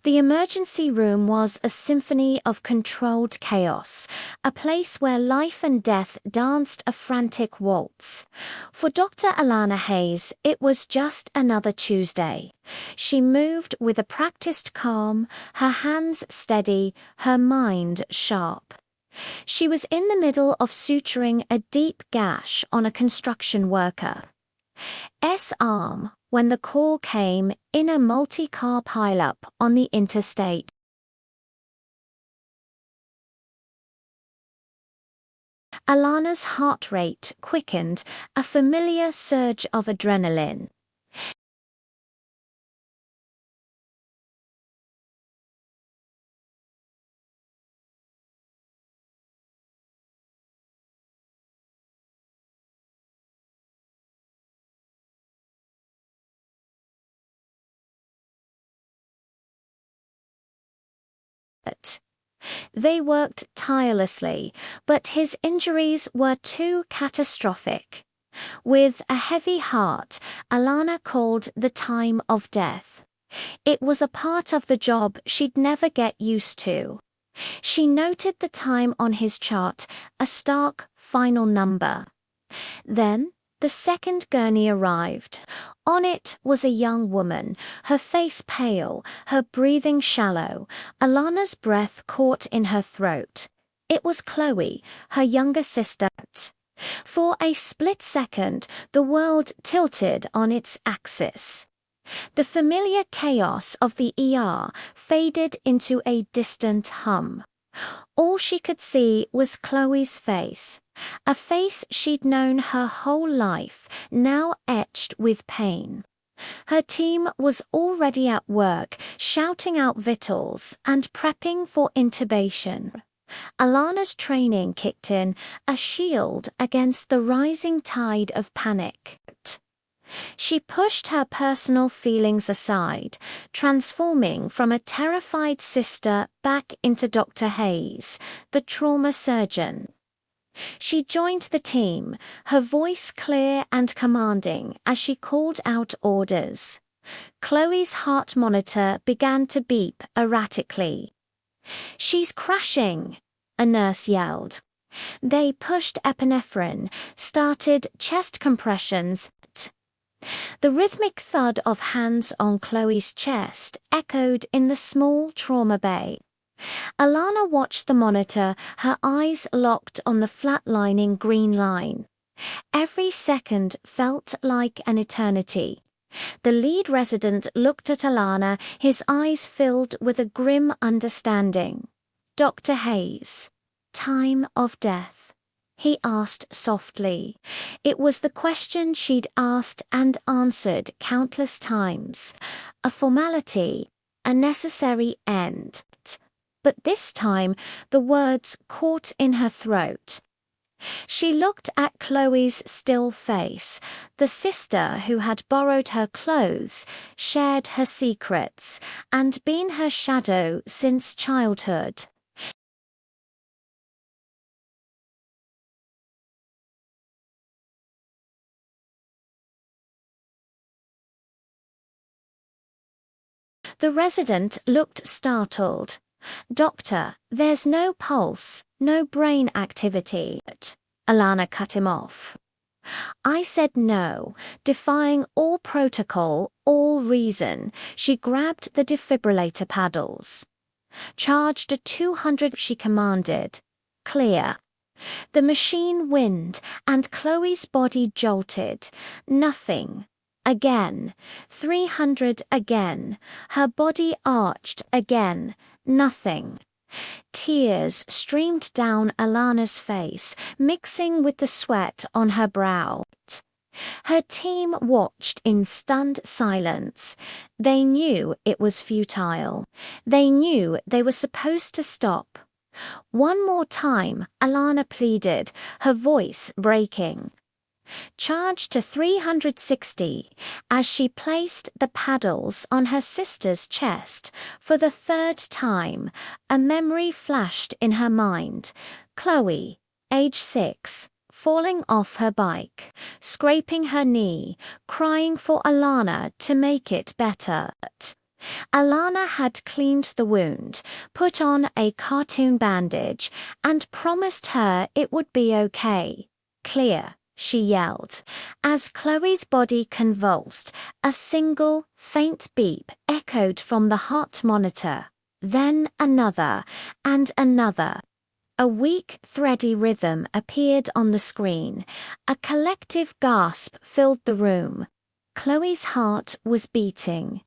The emergency room was a symphony of controlled chaos, a place where life and death danced a frantic waltz. For Dr. Alana Hayes, it was just another Tuesday. She moved with a practiced calm, her hands steady, her mind sharp. She was in the middle of suturing a deep gash on a construction worker's arm when the call came in a multi-car pileup on the interstate. Alana's heart rate quickened, a familiar surge of adrenaline. They worked tirelessly, but his injuries were too catastrophic. With a heavy heart, Alana called the time of death. It was a part of the job she'd never get used to. She noted the time on his chart, a stark final number. Then the second gurney arrived. On it was a young woman, her face pale, her breathing shallow, Alana's breath caught in her throat. It was Chloe, her younger sister. For a split second, the world tilted on its axis. The familiar chaos of the ER faded into a distant hum. All she could see was Chloe's face, a face she'd known her whole life, now etched with pain. Her team was already at work, shouting out vitals and prepping for intubation. Alana's training kicked in, a shield against the rising tide of panic. She pushed her personal feelings aside, transforming from a terrified sister back into Dr. Hayes, the trauma surgeon. She joined the team, her voice clear and commanding as she called out orders. Chloe's heart monitor began to beep erratically. "She's crashing," a nurse yelled. They pushed epinephrine, started chest compressions. The rhythmic thud of hands on Chloe's chest echoed in the small trauma bay. Alana watched the monitor, her eyes locked on the flatlining green line. Every second felt like an eternity. The lead resident looked at Alana, his eyes filled with a grim understanding. "Dr. Hayes, time of death?" he asked softly. It was the question she'd asked and answered countless times. A formality, a necessary end. But this time, the words caught in her throat. She looked at Chloe's still face, the sister who had borrowed her clothes, shared her secrets, and been her shadow since childhood. The resident looked startled. "Doctor, there's no pulse, no brain activity." Alana cut him off. "I said no," defying all protocol, all reason. She grabbed the defibrillator paddles. "Charged a 200," she commanded. "Clear." The machine whined, and Chloe's body jolted. Nothing. Again. 300 again. Her body arched again. Nothing. Tears streamed down Alana's face, mixing with the sweat on her brow. Her team watched in stunned silence. They knew it was futile. They knew they were supposed to stop. "One more time," Alana pleaded, her voice breaking. "Charge to 360, as she placed the paddles on her sister's chest for the third time, a memory flashed in her mind. Chloe, age 6, falling off her bike, scraping her knee, crying for Alana to make it better. Alana had cleaned the wound, put on a cartoon bandage, and promised her it would be okay. "Clear," she yelled. As Chloe's body convulsed, a single, faint beep echoed from the heart monitor. Then another, and another. A weak, thready rhythm appeared on the screen. A collective gasp filled the room. Chloe's heart was beating.